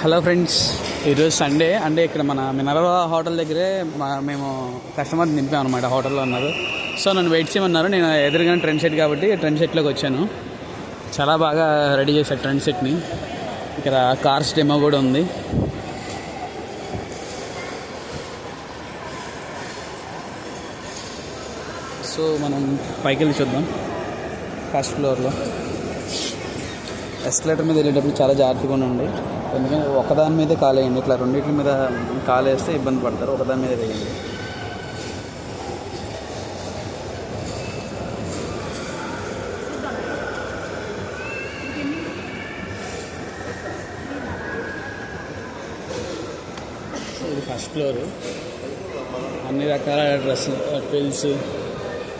Hello friends, ఈరోజు Sunday అంటే ఇక్కడ మన మినరల్ హోటల్ దగ్గరే మేము కస్టమర్ దింపాం అనమాట. హోటల్లో ఉన్నారు. సో నన్ను వెయిట్ చేయమన్నారు. నేను ఎదురుగానే ట్రెండ్ సెట్ కాబట్టి ట్రెండ్ సెట్లోకి వచ్చాను. చాలా బాగా రెడీ చేశారు ట్రెండ్ సెట్ని. ఇక్కడ కార్స్ డెమో కూడా ఉంది. సో మనం పైకి వెళ్ళి చూద్దాం. ఫస్ట్ ఫ్లోర్లో ఎస్కలేటర్ మీద వెళ్ళేటప్పుడు చాలా జాగ్రత్తగా ఉండండి. ఎందుకంటే ఒకదాని మీదే కాలేయండి. ఇట్లా రెండింటి మీద కాలేస్తే ఇబ్బంది పడతారు. ఒకదాని మీద వేయండి. ఇది ఫస్ట్ ఫ్లోరు. అన్ని రకాల డ్రెస్సులు, twills,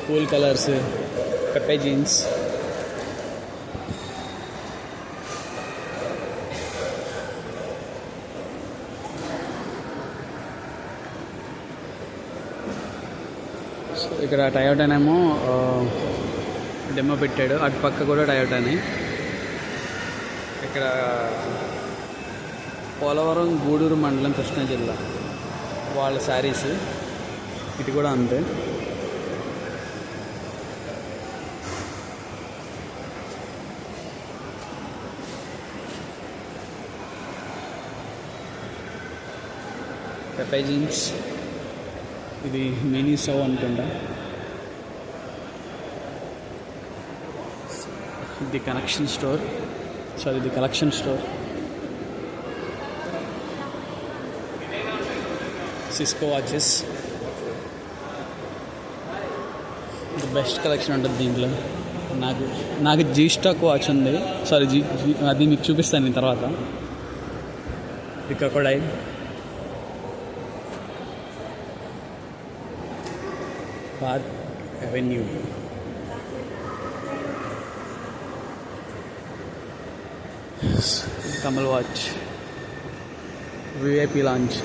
cool colours, Pepe jeans, ఇక్కడ టయోటానేమో డెమో పెట్టాడు. అటు పక్క కూడా టయోటానే. ఇక్కడ పోలవరం, గూడూరు మండలం, కృష్ణా జిల్లా వాళ్ళ శారీస్. ఇది కూడా అంతే. Pepe jeans. ఇది మినీ సౌ అనుకుంటా. ఇది కనెక్షన్ స్టోర్. ఇది కలెక్షన్ స్టోర్. Cisco watches. ఇది బెస్ట్ కలెక్షన్ ఉంటుంది దీంట్లో. నాకు జీ స్టాక్ వాచ్ ఉంది. అది మీకు చూపిస్తాను నేను తర్వాత. ఇది crocodile. Park avenue. Kamal watch. VIP launch.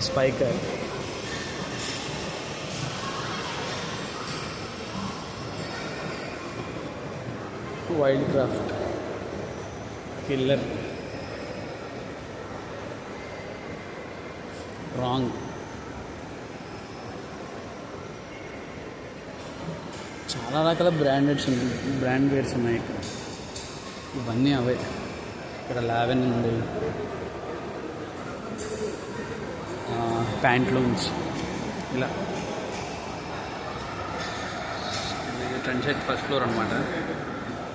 Spykar. Wild craft. Killer. Wrong. చాలా రకాల బ్రాండ్ వేర్స్ ఉన్నాయి ఇక్కడ. ఇవన్నీ అవే. ఇక్కడ లావెన్ ఉంది. ప్యాంట్లూన్స్. ఇలా ట్రెండ్ సెట్ ఫస్ట్ ఫ్లోర్ అనమాట.